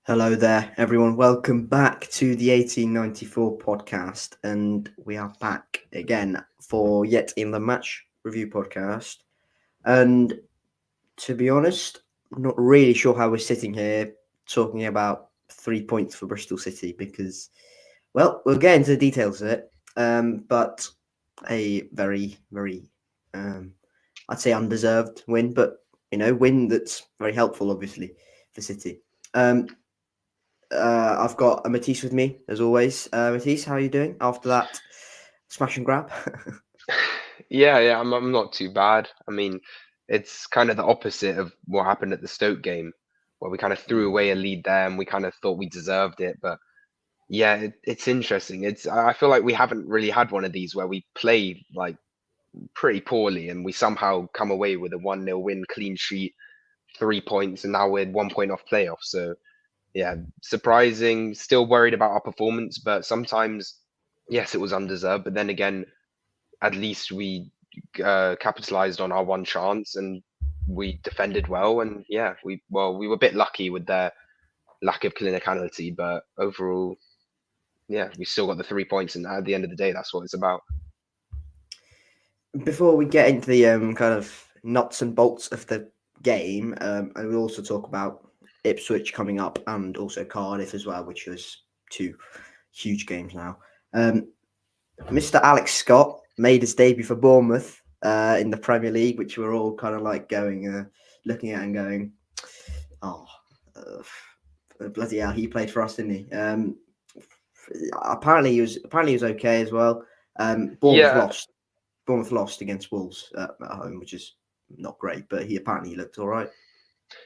Hello there, everyone. Welcome back to the 1894 podcast. And we are back again for yet another match review podcast. And to be honest, I'm not really sure how we're sitting here talking about 3 points for Bristol City because, well, we'll get into the details of it. But a very, I'd say undeserved win, but, win that's very helpful, obviously, for City. I've got a Matiss with me, as always. Matiss, how are you doing after that smash and grab? Yeah, I'm not too bad. I mean, it's kind of the opposite of what happened at the Stoke game, where we kind of threw away a lead there and we kind of thought we deserved it. But yeah, it's interesting. I feel like we haven't really had one of these where we play like pretty poorly and we somehow come away with a 1-0 win, clean sheet, 3 points, and now we're 1 point off playoffs. So yeah, surprising. Still worried about our performance, but sometimes, yes, it was undeserved. But then again, at least we capitalized on our one chance and we defended well. And yeah, we were a bit lucky with their lack of clinicality, but overall, yeah, we still got the 3 points. And at the end of the day, that's what it's about. Before we get into the kind of nuts and bolts of the game, I will also talk about Ipswich coming up and also Cardiff as well, which was two huge games now. Mr. Alex Scott made his debut for Bournemouth in the Premier League, which we're all kind of like looking at and going, oh, bloody hell, he played for us, didn't he? Apparently he was okay as well. Bournemouth lost against Wolves at home, which is not great, but he apparently looked all right.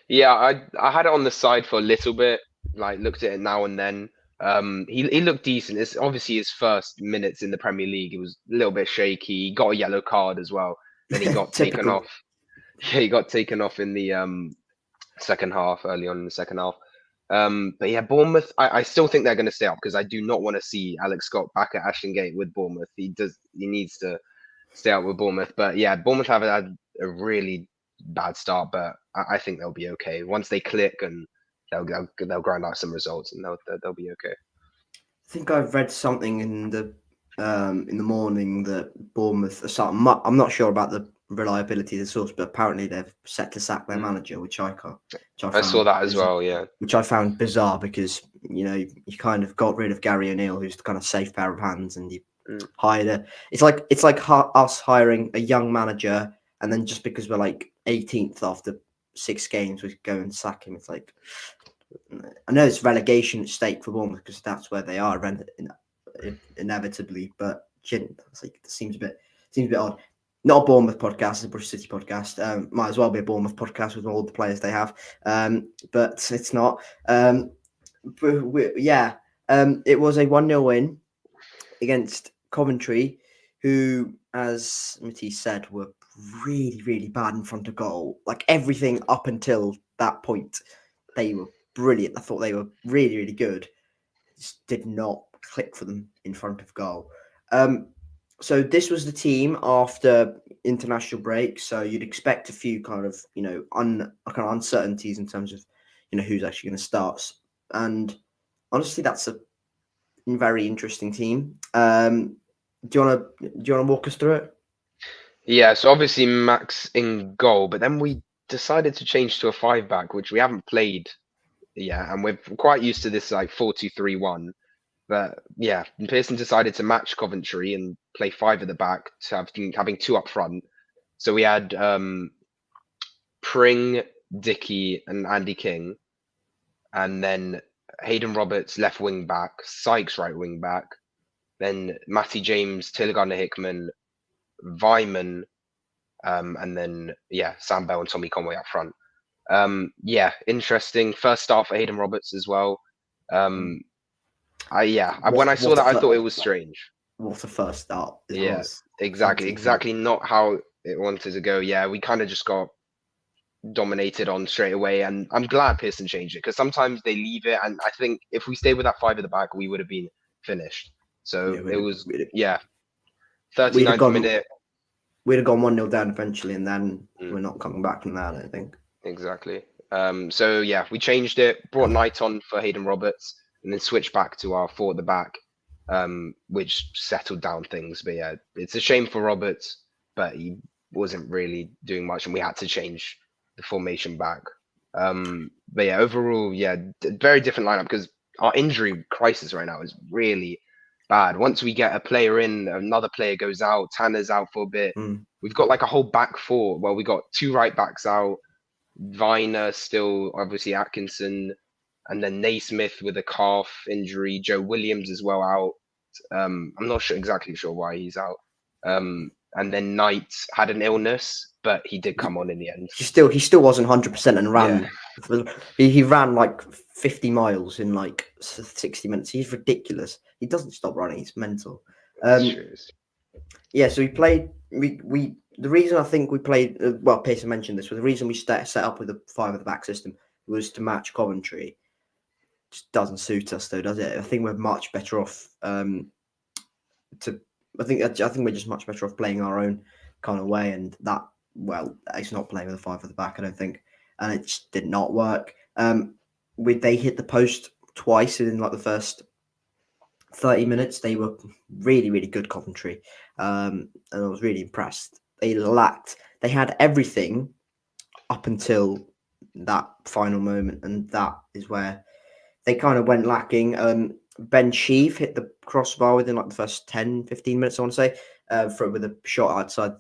Yeah, I had it on the side for a little bit, like looked at it now and then. He looked decent. It's obviously his first minutes in the Premier League. It was a little bit shaky. He got a yellow card as well. Then he got taken off. Yeah, he got taken off in the second half, early on in the second half. But yeah, Bournemouth, I still think they're going to stay up because I do not want to see Alex Scott back at Ashton Gate with Bournemouth. He needs to stay out with Bournemouth. But yeah, Bournemouth have had a really bad start, but I think they'll be okay once they click and they'll grind out some results and they'll be okay. I think I've read something in the morning that Bournemouth are starting. I'm not sure about the reliability of the source, but apparently they've set to sack their manager, which I saw found that as well. Yeah, which I found bizarre because you kind of got rid of Gary O'Neill, who's the kind of safe pair of hands, and you hired It's like us hiring a young manager, and then just because we're like 18th after 6 games, we go and sack him. It's like, I know it's relegation at stake for Bournemouth because that's where they are inevitably, but it's like, it seems a bit odd. Not a Bournemouth podcast, it's a Bristol City podcast. Might as well be a Bournemouth podcast with all the players they have, but it's not. It was a 1-0 win against Coventry, who, as Matiss said, were really, really bad in front of goal. Like everything up until that point, they were brilliant. I thought they were really, really good. Just did not click for them in front of goal. So this was the team after international break. So you'd expect a few kind of uncertainties in terms of who's actually going to start. And honestly, that's a very interesting team. Do you want to walk us through it? Yeah, so obviously Max in goal, but then we decided to change to a 5-back, which we haven't played yet, and we're quite used to this like 4-2-3-1. But yeah, Pearson decided to match Coventry and play 5 at the back, to having 2 up front. So we had Pring, Dickie, and Andy King, and then Hayden Roberts left wing back, Sykes right wing back, then Matty James, Taylor Gardner-Hickman, Vyman, and then yeah, Sam Bell and Tommy Conway up front. Yeah, interesting. First start for Hayden Roberts as well. When I saw that, I thought it was strange. What a first start! Yeah, exactly. Not how it wanted to go. Yeah, we kind of just got dominated on straight away, and I'm glad Pearson changed it because sometimes they leave it, and I think if we stayed with that 5 at the back, we would have been finished. So it was 39th minute. We'd have gone 1-0 down eventually, and then we're not coming back from that, I think. Exactly. So yeah, we changed it, brought Knight on for Hayden Roberts, and then switched back to our four at the back, which settled down things. But yeah, it's a shame for Roberts, but he wasn't really doing much, and we had to change the formation back. But yeah, overall, yeah, very different lineup because our injury crisis right now is really bad. Once we get a player in, another player goes out, Tanner's out for a bit. We've got like a whole back four. Well, we got two right backs out, Viner still, obviously Atkinson, and then Naismith with a calf injury, Joe Williams as well out. I'm not exactly sure why he's out. And then Knight had an illness, but he did come on in the end. He still wasn't 100% and ran. Yeah. He ran like 50 miles in like 60 minutes. He's ridiculous. He doesn't stop running. He's mental. Yeah, so we played. We the reason I think we played. Well, Pearson mentioned this. Was the reason we set up with a 5 at the back system was to match Coventry. Just doesn't suit us though, does it? I think we're much better off. I think we're just much better off playing our own kind of way, and that, well, it's not playing with a 5 at the back, I don't think, and it just did not work. They hit the post twice in like the first 30 minutes. They were really, really good, Coventry, and I was really impressed. They had everything up until that final moment, and that is where they kind of went lacking. Ben Sheave hit the crossbar within like the first 10, 15 minutes, I want to say, with a shot outside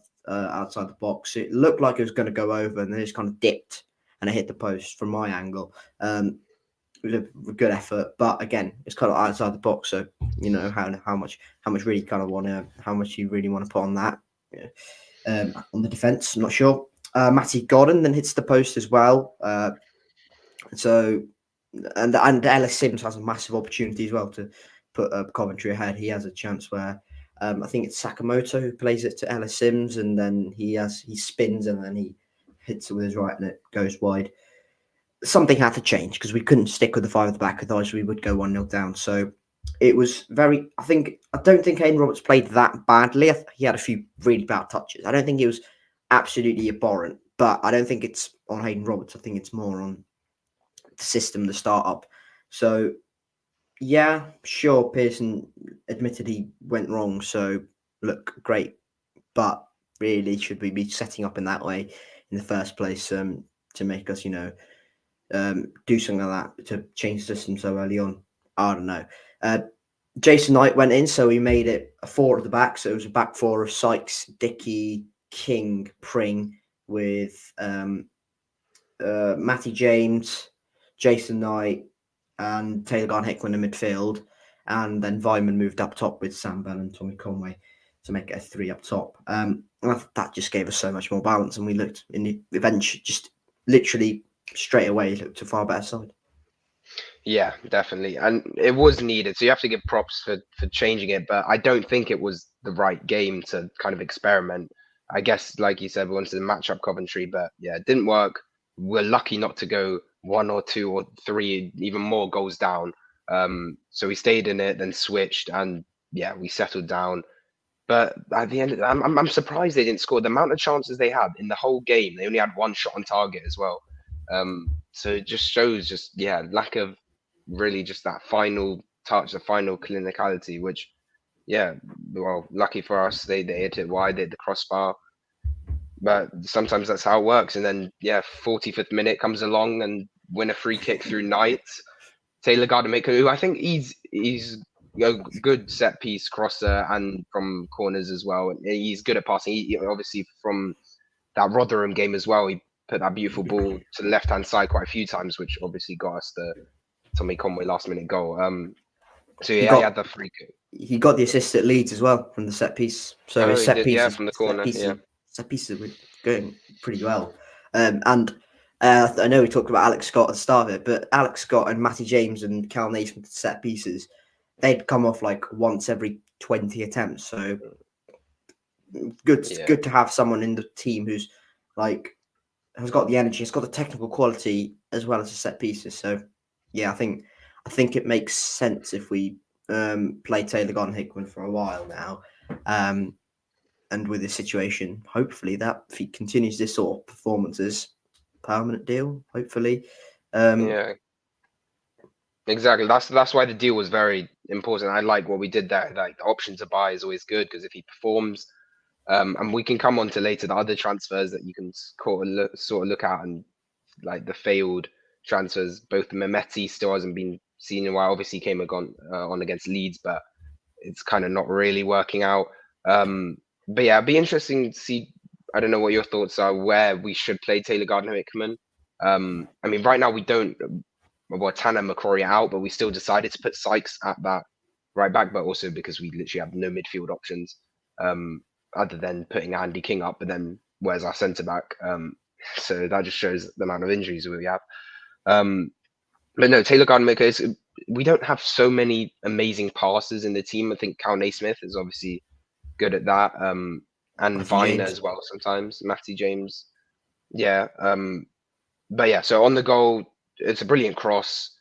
the box. It looked like it was going to go over, and then it just kind of dipped and it hit the post from my angle. It was a good effort, but again, it's kind of outside the box. So you know how much really kind of how much you really want to put on that. On the defense, I'm not sure. Matty Godden then hits the post as well. And Ellis Sims has a massive opportunity as well to put Coventry ahead. He has a chance where I think it's Sakamoto who plays it to Ellis Sims, and then he spins and then he hits it with his right and it goes wide. Something had to change because we couldn't stick with the 5 at the back, otherwise we would go 1-0 down. So it was very. I don't think Hayden Roberts played that badly. He had a few really bad touches. I don't think it was absolutely abhorrent, but I don't think it's on Hayden Roberts. I think it's more on the system, the startup. So yeah, sure, Pearson admitted he went wrong. So look, great, but really, should we be setting up in that way in the first place to make us, do something like that, to change the system so early on? I don't know. Jason Knight went in, so we made it a 4 at the back. So it was a back 4 of Sykes, Dickie, King, Pring, with Matty James, Jason Knight, and Taylor Garn-Hickman in midfield. And then Vyman moved up top with Sam Bell and Tommy Conway to make it a 3 up top. That just gave us so much more balance, and we looked in the event just literally straight away looked a far better side. Yeah, definitely. And it was needed. So you have to give props for changing it, but I don't think it was the right game to kind of experiment. I guess, like you said, we wanted to match up Coventry, but yeah, it didn't work. We're lucky not to go 1 or 2 or 3, even more goals down. So we stayed in it, then switched, and yeah, we settled down. But at the end, I'm surprised they didn't score. The amount of chances they had in the whole game, they only had 1 shot on target as well. So it just shows lack of really just that final touch, the final clinicality, which, yeah, well, lucky for us, they hit it wide, they hit the crossbar. But sometimes that's how it works. And then, 45th minute comes along and win a free kick through Knight. Taylor Gardner-Maker, who I think he's a good set piece crosser and from corners as well. He's good at passing. He obviously from that Rotherham game as well, he put that beautiful ball to the left-hand side quite a few times, which obviously got us the Tommy Conway last-minute goal. So yeah, he had the free kick. He got the assist at Leeds as well from the set piece. So his set pieces, from the corner. Set pieces were going pretty well. And I know we talked about Alex Scott at the start of it, but Alex Scott and Matty James and Cal Naismith set pieces, they'd come off like once every 20 attempts. So good to have someone in the team who's like has got the energy, has got the technical quality as well as the set pieces. So yeah, I think it makes sense if we play Taylor Garn-Hickman for a while now. And with this situation, hopefully that if he continues this sort of performances, permanent deal, hopefully. Yeah, exactly. That's why the deal was very important. I like what we did there. Like the option to buy is always good because if he performs, and we can come on to later the other transfers that you can sort of look at and like the failed transfers. Both Mehmeti still hasn't been seen in a while. Obviously, he came on against Leeds, but it's kind of not really working out. But yeah, it'd be interesting to see. I don't know what your thoughts are where we should play Taylor Gardner-Hickman. I mean, right now we don't. Well, Tanner McCrory are out, but we still decided to put Sykes at that right back, but also because we literally have no midfield options other than putting Andy King up. But then where's our centre back? So that just shows the amount of injuries we have. But no, Taylor Gardner-Hickman is. We don't have so many amazing passes in the team. I think Cal Naismith is obviously good at that, and Matty Viner James. as well sometimes. Matty James, yeah. But yeah, so on the goal, it's a brilliant cross,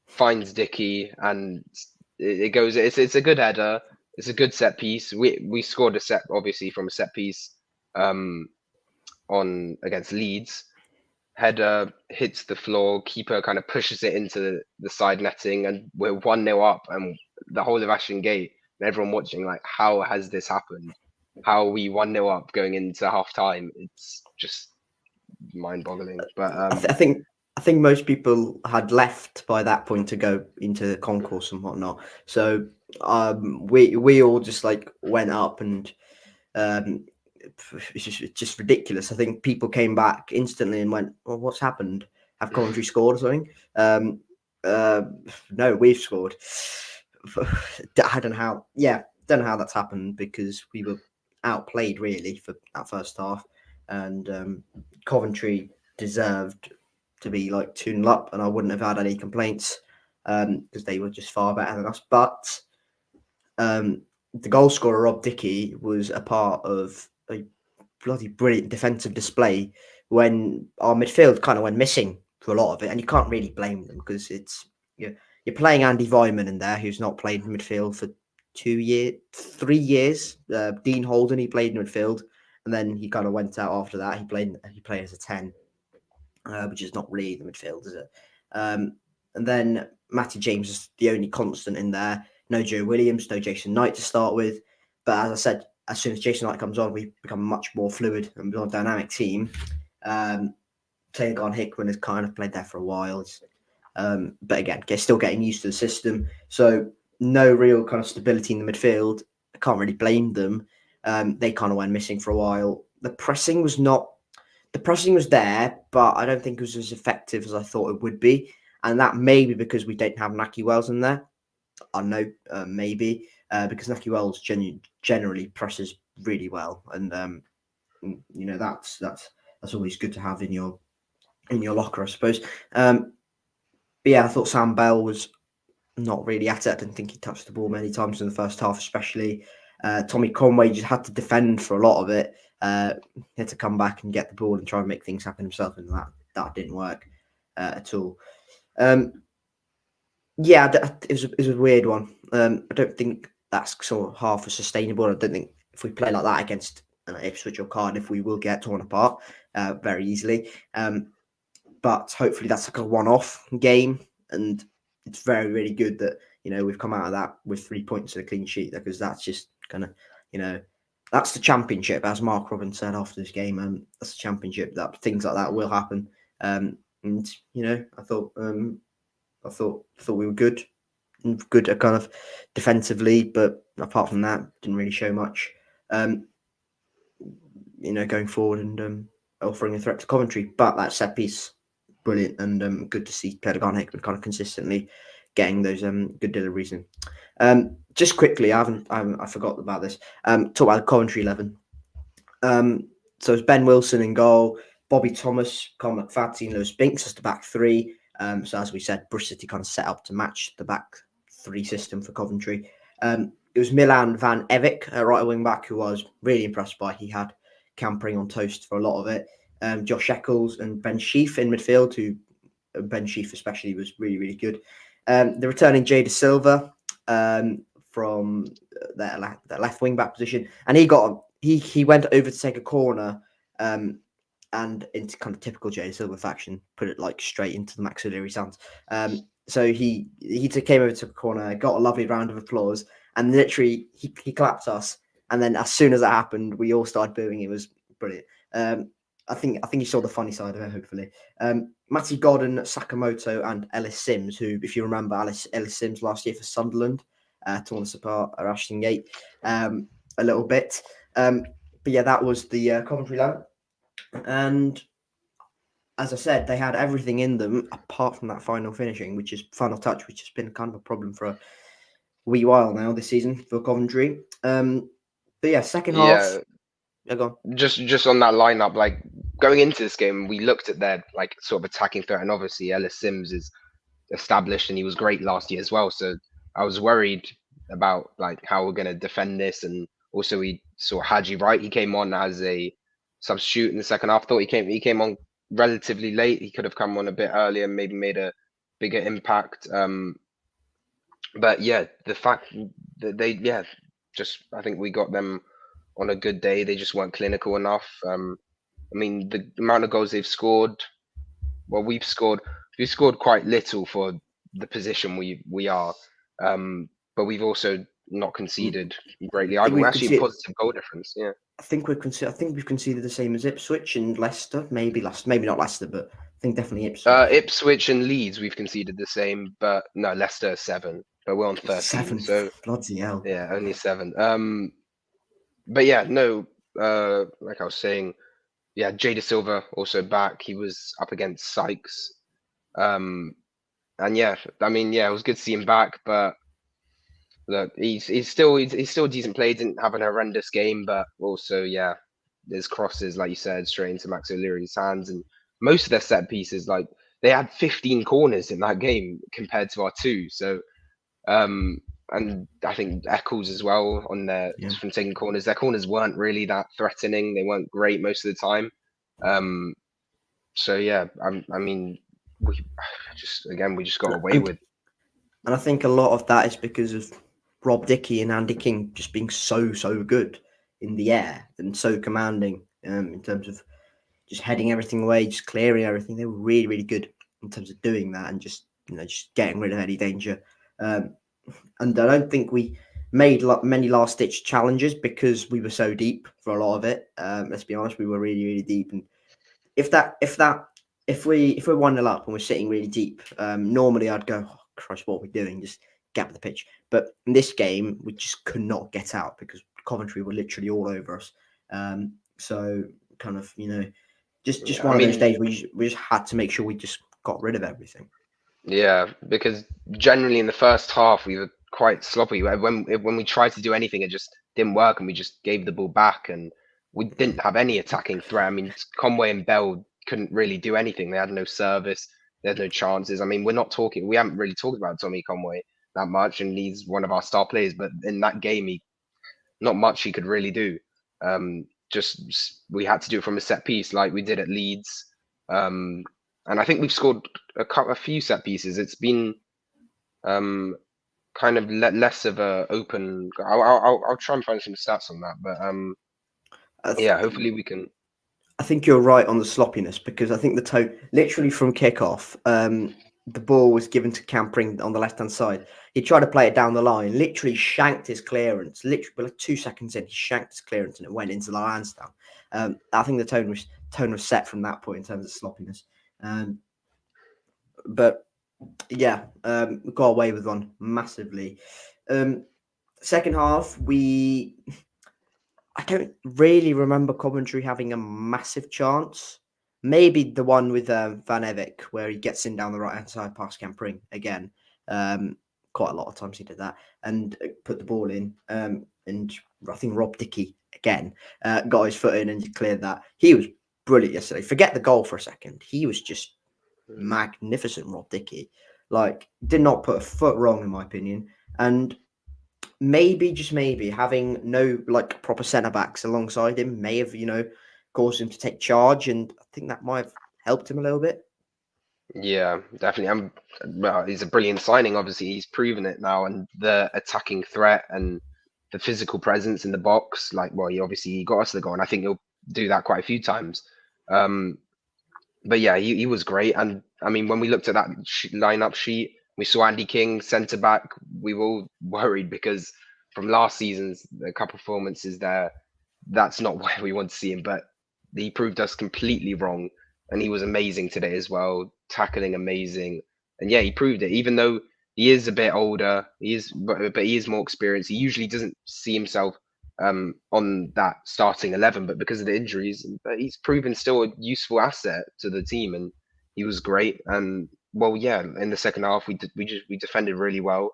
finds Dickie, and it goes. It's a good header. It's a good set piece. We scored a set obviously from a set piece, on against Leeds. Header hits the floor, keeper kind of pushes it into the side netting, and we're 1-0 up, and the whole of Ashton Gate and everyone watching, like, how has this happened? How are we 1-0 up going into half time? It's just mind boggling. But I think most people had left by that point to go into the concourse and whatnot. So we all just like went up, and it's just ridiculous. I think people came back instantly and went, "Well, what's happened? Have Coventry scored or something?" No, we've scored. I don't know how. Yeah, don't know how that's happened because we were outplayed really for that first half, and Coventry deserved to be like 2-0 up, and I wouldn't have had any complaints because they were just far better than us. But the goal scorer Rob Dickie was a part of a bloody brilliant defensive display when our midfield kind of went missing for a lot of it, and you can't really blame them because you're playing Andy Vyman in there, who's not played in midfield for 3 years. Dean Holden, he played in midfield, and then he kind of went out after that. He played as a 10, which is not really the midfield, is it? And then Matty James is the only constant in there. No Joe Williams, no Jason Knight to start with. But as I said, as soon as Jason Knight comes on, we become a much more fluid and more dynamic team. Taylor Gardner-Hickman has kind of played there for a while. But again, still getting used to the system. So no real kind of stability in the midfield. I can't really blame them. They kind of went missing for a while. The pressing was there, but I don't think it was as effective as I thought it would be. And that may be because we don't have Naki Wells in there. I know, maybe because Naki Wells generally presses really well, and that's always good to have in your locker, I suppose. But yeah, I thought Sam Bell was not really at it. I didn't think he touched the ball many times in the first half, especially. Tommy Conway just had to defend for a lot of it. He had to come back and get the ball and try and make things happen himself, and that didn't work at all. Yeah, it was a weird one. I don't think that's sort of half as sustainable. I don't think if we play like that against Ipswich or Cardiff, we will get torn apart very easily. But hopefully that's like a one-off game, and it's very, really good that we've come out of that with 3 points and a clean sheet, because that's just kind of that's the championship, as Mark Robin said after this game. That's the championship, that things like that will happen. And I thought we were good at kind of defensively, but apart from that, didn't really show much. Going forward and offering a threat to Coventry, but that set piece, brilliant, and good to see Taylor Gardner-Hickman kind of consistently getting those good deliveries in. Just quickly, I forgot about this. Talk about the Coventry 11. So it's Ben Wilson in goal, Bobby Thomas, Colin McFadden, and Lewis Binks as the back three. So as we said, Bristol City kind of set up to match the back three system for Coventry. It was Milan van Evik, a right wing back, who I was really impressed by. He had campering on toast for a lot of it. Josh Eccles and Ben Sheaf in midfield, who Ben Sheaf especially was really, really good. The returning Jay De Silva from that left wing back position, and he went over to take a corner and into kind of typical Jada Silva faction, put it like straight into the maxillary sounds. So he came over to the corner, got a lovely round of applause, and literally he clapped us. And then as soon as that happened, we all started booing. It was brilliant. I think you saw the funny side of it, hopefully. Matty Godden, Sakamoto, and Ellis Sims, who, if you remember, Ellis Sims last year for Sunderland, torn us apart at Ashton Gate a little bit. But yeah, that was the Coventry line. And as I said, they had everything in them apart from that final finishing, which is final touch, which has been kind of a problem for a wee while now this season for Coventry. But yeah, second half. Yeah, go on. Just on that lineup, like going into this game, we looked at their like sort of attacking threat, and obviously Ellis Sims is established and he was great last year as well. So I was worried about like how we're gonna defend this, and also we saw Hadji Wright. He came on as a substitute in the second half. Thought he came on relatively late. He could have come on a bit earlier, maybe made a bigger impact. But yeah, the fact that they just I think we got them on a good day. They just weren't clinical enough. I mean, the amount of goals they've scored. Well, we've scored quite little for the position we are, but we've also not conceded greatly. We're actually a positive goal difference. Yeah, I think we've conceded the same as Ipswich and Leicester. Maybe not Leicester, but I think definitely Ipswich. Ipswich and Leeds we've conceded the same, but no, Leicester 7, but we're on 13. 7, so bloody hell. Yeah, only 7. But yeah, no, like I was saying, yeah, Jada Silva also back. He was up against Sykes. And yeah, I mean, yeah, it was good to see him back, but look, he's still a decent player. Didn't have an horrendous game, but also, yeah, there's crosses, like you said, straight into Max O'Leary's hands, and most of their set pieces, like they had 15 corners in that game compared to our 2. So, and I think Eccles as well on their from taking corners. Their corners weren't really that threatening. They weren't great most of the time. So yeah, I mean, we just got away with. And I think a lot of that is because of Rob Dickie and Andy King just being so good in the air and so commanding in terms of just heading everything away, just clearing everything. They were really good in terms of doing that and just getting rid of any danger. And I don't think we made many last-ditch challenges because we were so deep for a lot of it. Let's be honest, we were really deep. And if we're 1-0 up and we're sitting really deep, normally I'd go, oh, Christ, what are we doing? Just get up the pitch. But in this game, we just could not get out because Coventry were literally all over us. So kind of, just one of those days we just had to make sure we just got rid of everything. Yeah, because generally in the first half we were quite sloppy. When we tried to do anything, it just didn't work, and we just gave the ball back, and we didn't have any attacking threat. I mean, Conway and Bell couldn't really do anything. They had no service. They had no chances. I mean, we haven't really talked about Tommy Conway that much, and he's one of our star players. But in that game, not much he could really do. Just we had to do it from a set piece, like we did at Leeds. And I think we've scored a few set pieces. It's been kind of less of a open. I'll try and find some stats on that, but yeah, hopefully we can. I think you're right on the sloppiness because I think the tone, literally from kickoff, the ball was given to Campering on the left-hand side. He tried to play it down the line, literally shanked his clearance. Literally, like 2 seconds in, he shanked his clearance and it went into the Lansdowne. I think the tone was set from that point in terms of sloppiness. But yeah, we got away with one massively. Second half, I don't really remember Coventry having a massive chance. Maybe the one with Van Evik, where he gets in down the right-hand side past Campering again. Quite a lot of times he did that and put the ball in. And I think Rob Dickie, again, got his foot in and cleared that. He was brilliant yesterday. Forget the goal for a second. He was just magnificent, Rob Dickie. Like, did not put a foot wrong, in my opinion. And maybe, just maybe, having no like proper centre backs alongside him may have, caused him to take charge, and I think that might have helped him a little bit. Yeah, definitely. Well, he's a brilliant signing. Obviously, he's proven it now, and the attacking threat and the physical presence in the box. Like, well, he got us the goal, and I think he'll do that quite a few times. But yeah, he was great. And I mean, when we looked at that lineup sheet, we saw Andy King centre back. We were all worried because from last season's a couple performances there, that's not where we want to see him. But he proved us completely wrong, and he was amazing today as well, tackling amazing. And yeah, he proved it. Even though he is a bit older, but he is more experienced. He usually doesn't see himself on that starting 11, but because of the injuries, he's proven still a useful asset to the team, and he was great. And well, yeah, in the second half, we defended really well.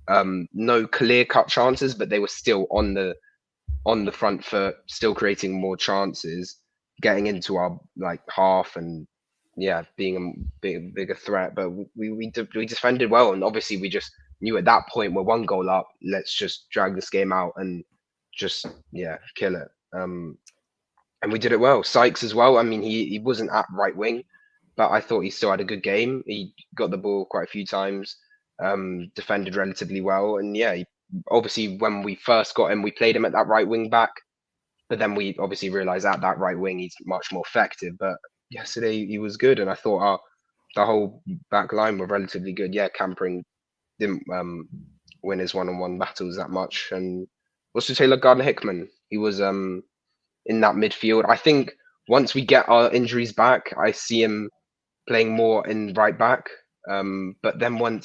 No clear cut chances, but they were still on the front foot, still creating more chances, getting into our like half, and yeah, being a bigger threat. But we defended well, and obviously we just knew at that point we're one goal up. Let's just drag this game out and just kill it. And we did it well. Sykes as well. I mean, he wasn't at right wing, but I thought he still had a good game. He got the ball quite a few times, defended relatively well, and yeah, obviously when we first got him, we played him at that right wing back, but then we obviously realised at that right wing he's much more effective. But yesterday he was good, and I thought the whole back line were relatively good. Yeah, Campering didn't win his one-on-one battles that much, and also Taylor Gardner-Hickman. He was in that midfield. I think once we get our injuries back, I see him playing more in right back. But then when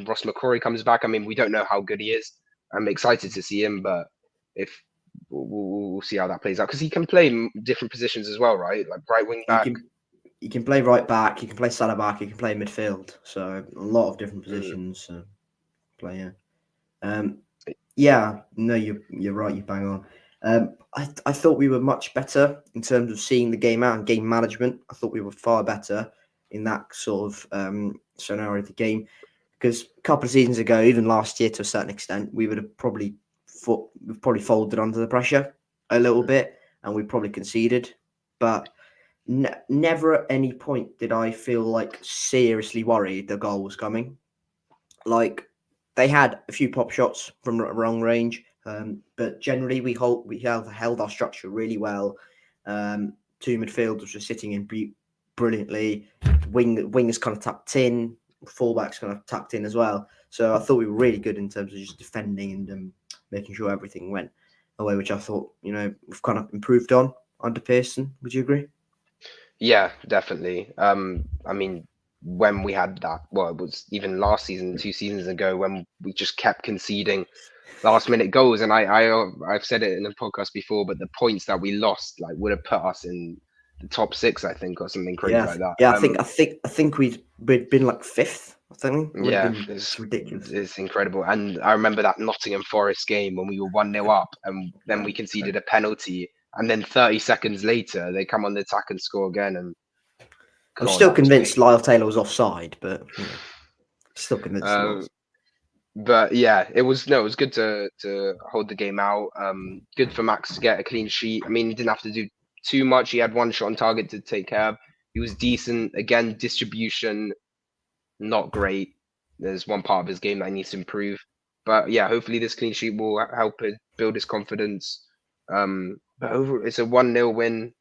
Ross McCrory comes back, I mean, we don't know how good he is. I'm excited to see him, but if we'll see how that plays out because he can play different positions as well, right? Like right wing back. He can play right back. He can play centre back. He can play midfield. So a lot of different positions. Play. Yeah. No, you're right. You bang on. I thought we were much better in terms of seeing the game out and game management. I thought we were far better in that sort of scenario of the game because a couple of seasons ago, even last year to a certain extent, we would have probably folded under the pressure a little bit and we probably conceded. But never at any point did I feel like seriously worried the goal was coming. Like they had a few pop shots from wrong range. But generally, we held our structure really well. Two midfielders were sitting in brilliantly. Wingers kind of tucked in. Fullbacks kind of tucked in as well. So I thought we were really good in terms of just defending and making sure everything went away, which I thought we've kind of improved on under Pearson. Would you agree? Yeah, definitely. I mean, when we had that, well, it was even last season, 2 seasons ago, when we just kept conceding last minute goals, and I've said it in the podcast before, but the points that we lost like would have put us in the top 6, I think, or something crazy like that. Yeah, I think we'd been like 5th. I think. It's ridiculous. It's incredible, and I remember that Nottingham Forest game when we were 1-0 up, and then we conceded a penalty, and then 30 seconds later they come on the attack and score again. And I'm still convinced Lyle Taylor was offside, but still convinced he was. But yeah, it was good to hold the game out. Good for Max to get a clean sheet. I mean, he didn't have to do too much. He had one shot on target to take care of. He was decent. Again, distribution, not great. There's one part of his game that he needs to improve. But yeah, hopefully this clean sheet will help it build his confidence. But overall, it's a 1-0 win.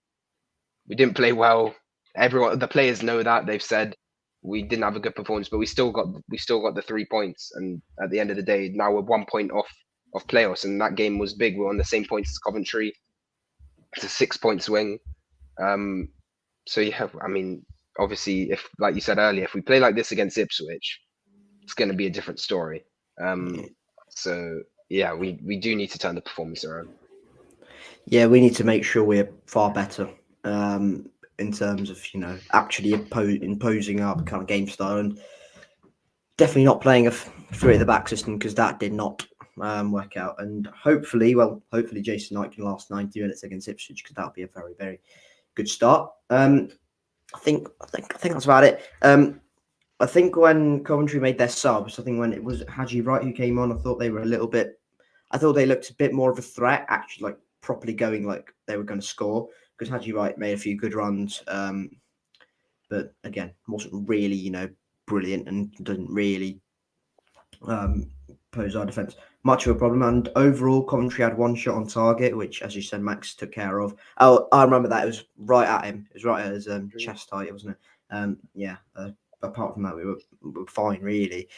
We didn't play well. The players know that. They've said we didn't have a good performance, but we still got the 3 points. And at the end of the day, now we're 1 point off playoffs, and that game was big. We're on the same points as Coventry. It's a 6-point swing. So yeah, I mean, obviously, if like you said earlier, if we play like this against Ipswich, it's going to be a different story. So yeah, we do need to turn the performance around. Yeah, we need to make sure we're far better in terms of actually imposing our kind of game style, and definitely not playing a three at the back system because that did not work out. And hopefully Jason Knight can last 90 minutes against Ipswich because that would be a very, very good start. I think that's about it. I think when Coventry made their subs, I think when it was Haji Wright who came on, I thought they looked a bit more of a threat, actually, like properly going like they were going to score, because Haji Wright made a few good runs, but again wasn't really brilliant and didn't really pose our defence much of a problem. And overall, Coventry had one shot on target, which, as you said, Max took care of. Oh, I remember that. It was right at him. It was right at his chest height, wasn't it? Yeah. Apart from that, we were fine, really.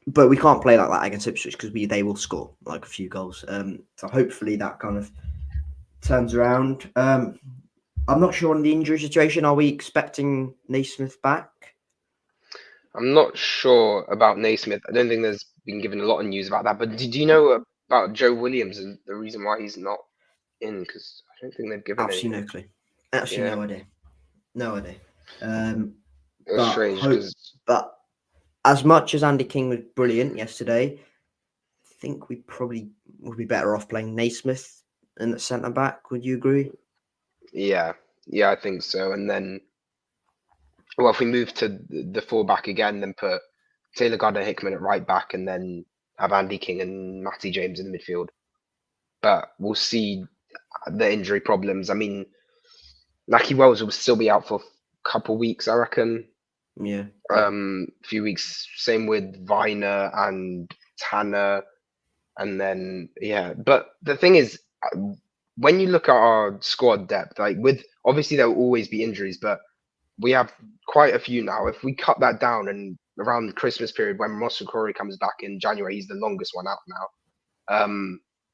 But we can't play like that against Ipswich because they will score like a few goals. So hopefully that kind of turns around. I'm not sure on the injury situation. Are we expecting Naismith back? I'm not sure about Naismith. I don't think there's been given a lot of news about that. But did you know about Joe Williams and the reason why he's not in? Because I don't think they've given absolutely anything. no clue. Absolutely no idea. No idea. It was strange because. But as much as Andy King was brilliant yesterday, I think we probably would be better off playing Naismith in the centre back. Would you agree? Yeah, I think so. And then, well, if we move to the full back again, then put Taylor Gardner-Hickman at right back, and then have Andy King and Matty James in the midfield. But we'll see the injury problems. I mean, Naki Wells will still be out for a couple weeks, I reckon. Yeah. Few weeks. Same with Viner and Tanner, and then But the thing is, when you look at our squad depth, like with obviously there will always be injuries, but we have quite a few now. If we cut that down and around the Christmas period when Moss Corey comes back in January, he's the longest one out now.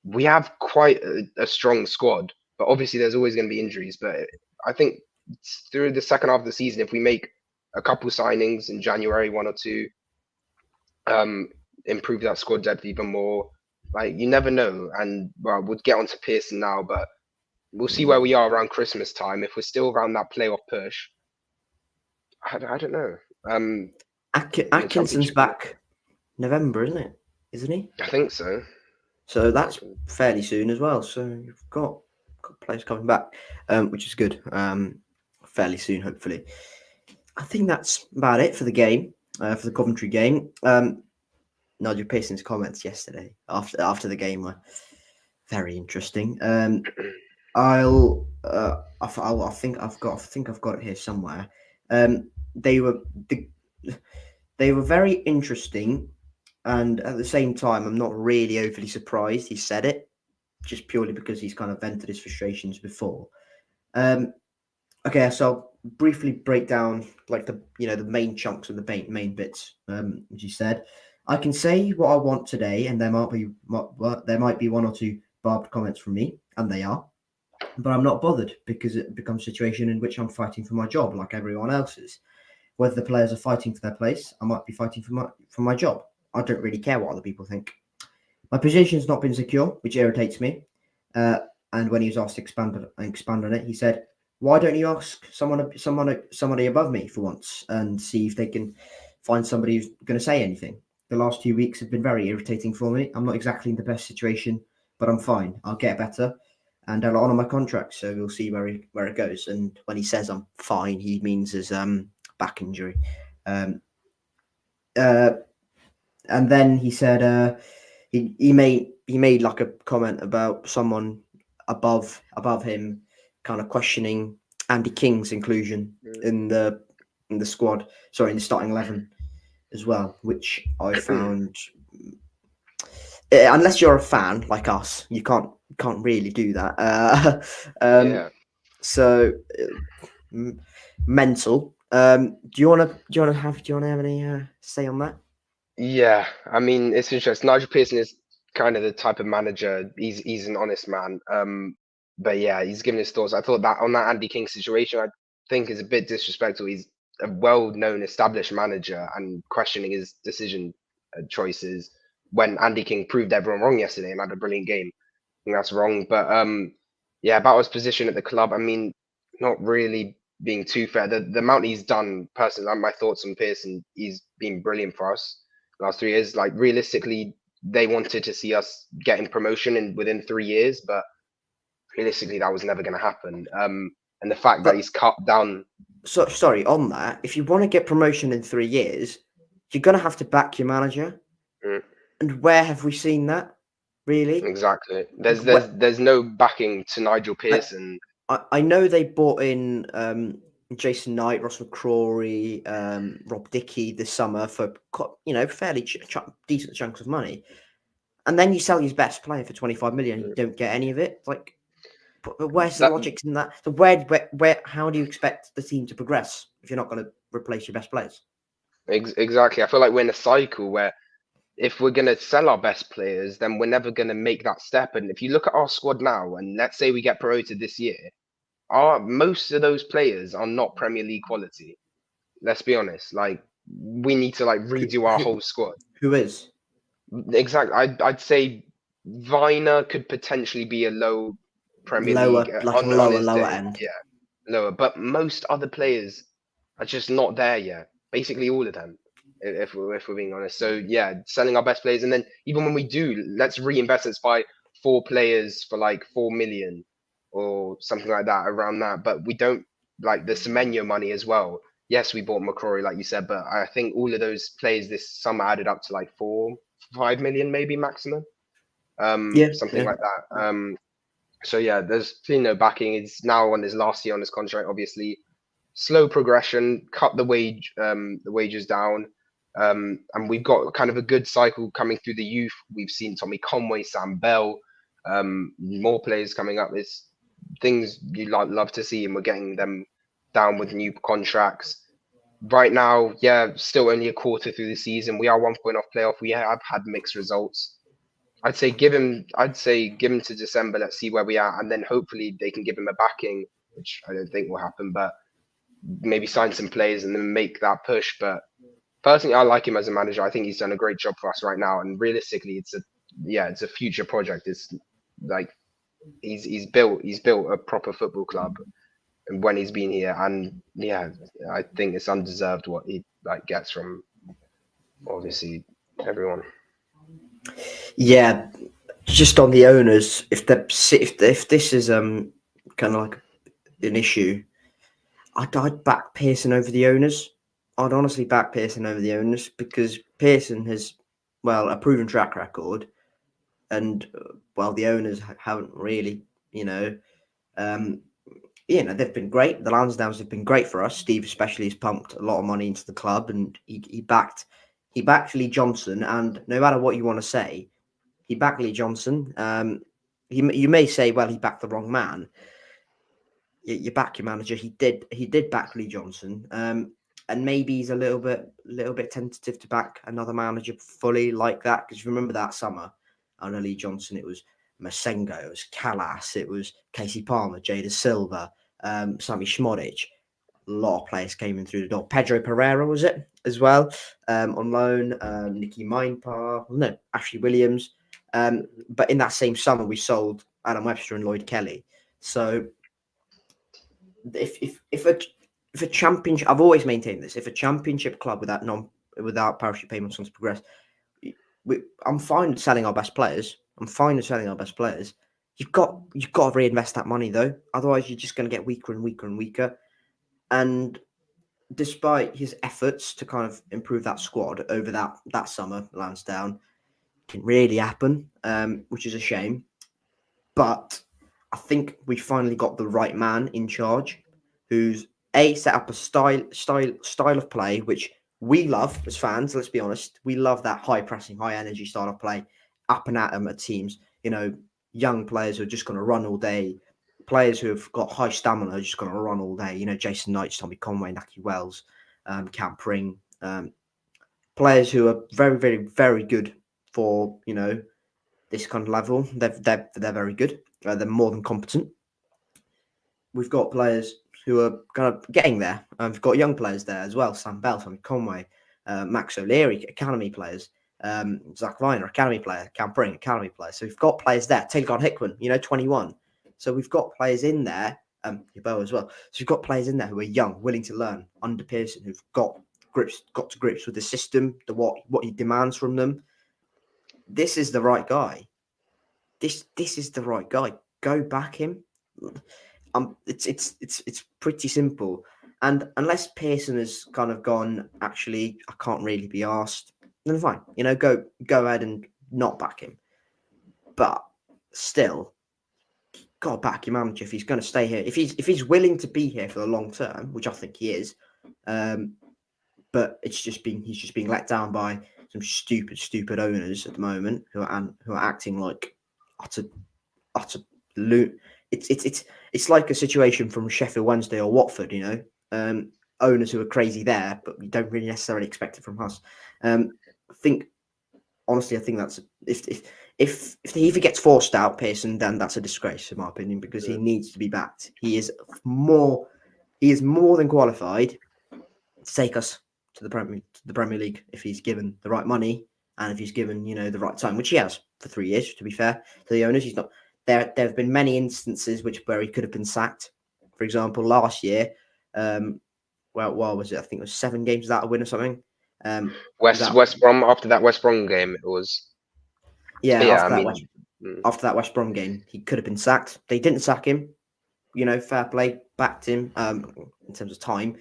We have quite a strong squad, but obviously there's always going to be injuries. But I think through the second half of the season, if we make a couple signings in January, one or two, improve that squad depth even more. Like you never know, and well, we'll get onto Pearson now, but we'll see where we are around Christmas time. If we're still around that playoff push, I don't know. Atkinson's back November, isn't it? Isn't he? I think so. So that's fairly soon as well. So you've got players coming back, which is good. Fairly soon, hopefully. I think that's about it for the game, for the Coventry game. Nigel Pearson's comments yesterday after the game were very interesting. I think I've got it here somewhere. They were very interesting, and at the same time, I'm not really overly surprised he said it, just purely because he's kind of vented his frustrations before. Okay, so I'll briefly break down like the main chunks of the main bits. As you said, I can say what I want today, and there might be one or two barbed comments from me, and they are, but I'm not bothered because it becomes a situation in which I'm fighting for my job, like everyone else is. Whether the players are fighting for their place, I might be fighting for my job. I don't really care what other people think. My position's not been secure, which irritates me. And when he was asked to expand on it, he said, "Why don't you ask somebody above me for once and see if they can find somebody who's going to say anything?" The last 2 weeks have been very irritating for me. I'm not exactly in the best situation, but I'm fine. I'll get better, and I'll honour my contract. So we'll see where it goes. And when he says I'm fine, he means his back injury. And then he said he made like a comment about someone above him kind of questioning Andy King's inclusion in the squad, in the starting 11 as well, which I found, unless you're a fan like us, you can't really do that. So mental. Do you want to have any say on that? Yeah, I mean it's interesting. Nigel Pearson is kind of the type of manager. He's an honest man. But yeah, he's given his thoughts. I thought that on that Andy King situation, I think is a bit disrespectful. He's a well-known, established manager, and questioning his decision choices when Andy King proved everyone wrong yesterday and had a brilliant game. I think that's wrong. But yeah, about his position at the club, I mean, not really being too fair. The amount he's done, personally, my thoughts on Pearson, he's been brilliant for us the last 3 years. Like realistically, they wanted to see us getting promotion within 3 years, but realistically, that was never going to happen. And the fact that he's cut down. So sorry on that. If you want to get promotion in 3 years, you're going to have to back your manager. And where have we seen that? Really? Exactly. There's no backing to Nigel Pearson. I know they bought in Jason Knight, Ross McCrory, Rob Dickie this summer for fairly decent chunks of money, and then you sell his best player for 25 million, and you don't get any of it. Like, but where's the That logic in that? So where how do you expect the team to progress if you're not going to replace your best players? exactly. I feel like we're in a cycle where if we're gonna sell our best players, then we're never gonna make that step. And if you look at our squad now, and let's say we get promoted this year, our most of those players are not Premier League quality. Let's be honest. Like we need to like Who, redo our who, whole squad. who is Exactly. I'd say Viner could potentially be a low Premier League lower, like a on lower his lower day. end? Yeah, lower. But most other players are just not there yet. Basically, all of them, if we're being honest. So yeah, selling our best players, and then even when we do, let's reinvest. Let's buy 4 players for like 4 million or something like that, around that. But we don't like the Semenyo money as well. Yes, we bought McCrory, like you said, but I think all of those players this summer added up to like 5 million maybe maximum, Yeah, something yeah. like that. So yeah, there's clearly no backing. He's now on his last year on his contract. Obviously, slow progression, cut the wages down, and we've got kind of a good cycle coming through the youth. We've seen Tommy Conway, Sam Bell, more players coming up. It's things you love to see, and we're getting them down with new contracts. Right now, yeah, still only a quarter through the season. We are 1 point off playoff. We have had mixed results. I'd say give him to December. Let's see where we are, and then hopefully they can give him a backing, which I don't think will happen. But maybe sign some players and then make that push. But personally, I like him as a manager. I think he's done a great job for us right now. And realistically, it's a future project. It's like he's built a proper football club when he's been here, and yeah, I think it's undeserved what he like gets from obviously everyone. Yeah, just on the owners, if this is kind of like an issue, I'd back Pearson over the owners. I'd honestly back Pearson over the owners because Pearson has, well, a proven track record, and well, the owners haven't really, um, they've been great. The Lansdowns have been great for us. Steve especially has pumped a lot of money into the club, and he backed Lee Johnson. And no matter what you want to say, he backed Lee Johnson. You may say, well, he backed the wrong man. You back your manager. He did back Lee Johnson. And maybe he's a little bit tentative to back another manager fully like that, because remember that summer under Lee Johnson, it was Masengo, it was Callas, it was Casey Palmer, Jada Silva, Sammy Schmodic. A lot of players came in through the door. Pedro Pereira was it as well, on loan. Nicky Mindpar, no, Ashley Williams. But in that same summer, we sold Adam Webster and Lloyd Kelly. So if a championship, I've always maintained this. If a championship club without parachute payments wants to progress, I'm fine with selling our best players. You've got to reinvest that money though. Otherwise, you're just going to get weaker and weaker and weaker. And despite his efforts to kind of improve that squad over that summer, Lansdowne, didn't really happen, which is a shame. But I think we finally got the right man in charge, who's set up a style of play which we love as fans. Let's be honest, we love that high pressing, high energy style of play, up and at them at teams. Young players who are just going to run all day, players who have got high stamina are just going to run all day. Jason Knight, Tommy Conway, Naki Wells, Cam Pring, players who are very, very, very good for this kind of level. They're very good. They're more than competent. We've got players who are kind of getting there. We've got young players there as well. Sam Bell, Tommy Conway, Max O'Leary, academy players. Zach Viner, academy player. Cam Pring, academy player. So we've got players there. Taylor Hickman, 21. So we've got players in there. Yabo as well. So we've got players in there who are young, willing to learn under Pearson, who've got to grips with the system, what he demands from them. This is the right guy. This is the right guy. Go back him. It's pretty simple. And unless Pearson has kind of gone, actually, I can't really be asked, then fine. Go ahead and not back him. But still, got to back your manager if he's going to stay here. If he's willing to be here for the long term, which I think he is, but he's just being let down by some stupid owners at the moment who are acting like utter loot. It's like a situation from Sheffield Wednesday or Watford, owners who are crazy there, but we don't really necessarily expect it from us. I think that's if he gets forced out, Pearson, then that's a disgrace in my opinion, because he needs to be backed. He is more than qualified to take us to the Premier League if he's given the right money and if he's given the right time, which he has for 3 years. To be fair to the owners, he's not. There have been many instances where he could have been sacked. For example, last year, what was it? I think it was 7 games without a win or something. West Brom, after that West Brom game, it was. After that West Brom game, he could have been sacked. They didn't sack him. Fair play, backed him. In terms of time,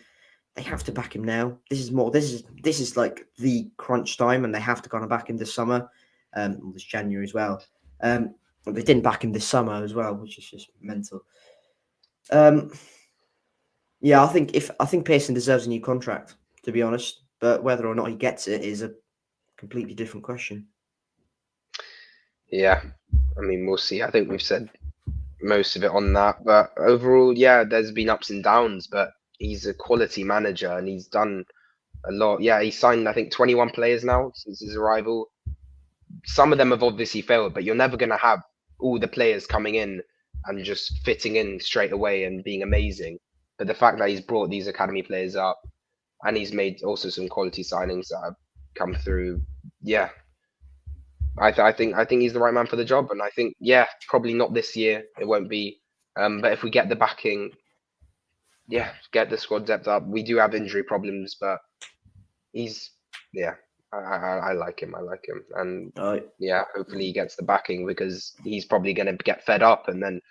they have to back him now. This is like the crunch time, and they have to kind of back him this summer, this January as well. They didn't back him this summer as well, which is just mental. Yeah, I think Pearson deserves a new contract, to be honest. But whether or not he gets it is a completely different question. Yeah, I mean, we'll see. I think we've said most of it on that, but overall, yeah, there's been ups and downs, but he's a quality manager and he's done a lot. Yeah, he signed, I think, 21 players now since his arrival. Some of them have obviously failed, but you're never going to have all the players coming in and just fitting in straight away and being amazing. But the fact that he's brought these academy players up and he's made also some quality signings that have come through, yeah, I think he's the right man for the job. And I think, yeah, probably not this year. It won't be. But if we get the backing, yeah, get the squad depth up. We do have injury problems, but he's, yeah, I like him. I like him. And yeah, hopefully he gets the backing, because he's probably going to get fed up and then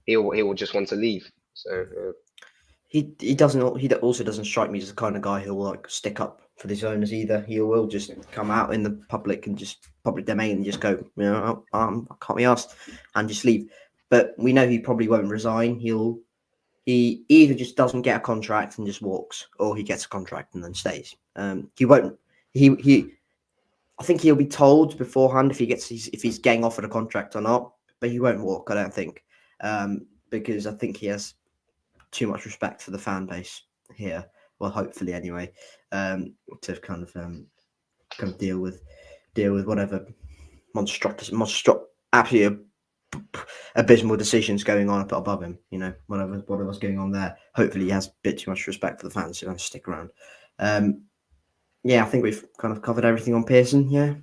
he will just want to leave. So he also doesn't strike me as the kind of guy who will like stick up for his owners either. He will just come out in the public domain and just go, I can't be asked, and just leave. But we know he probably won't resign. He either just doesn't get a contract and just walks, or he gets a contract and then stays. He won't. I think he'll be told beforehand if he's getting offered a contract or not, but he won't walk. I don't think, because I think he has too much respect for the fan base here. Well, hopefully anyway, to kind of deal with whatever absolutely abysmal decisions going on above him. Whatever's going on there. Hopefully, he has a bit too much respect for the fans to stick around. Yeah, I think we've kind of covered everything on Pearson. Yeah,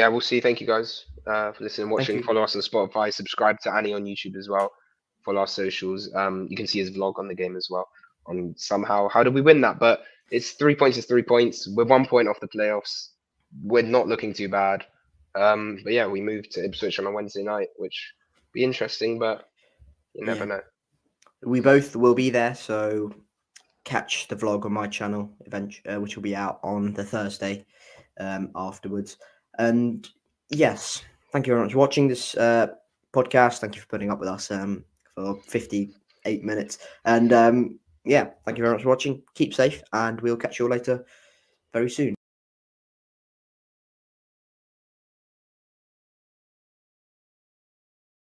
we'll see. Thank you guys for listening and watching. Follow us on Spotify. Subscribe to Ani on YouTube as well. Follow our socials. You can see his vlog on the game as well. On somehow, how did we win that? But it's 3 points. It's 3 points. We're 1 point off the playoffs. We're not looking too bad. But yeah, we moved to Ipswich on a Wednesday night, which will be interesting, but you never know. We both will be there, so catch the vlog on my channel, which will be out on the Thursday afterwards. And yes, thank you very much for watching this podcast. Thank you for putting up with us for 58 minutes. And yeah, thank you very much for watching. Keep safe, and we'll catch you all later very soon.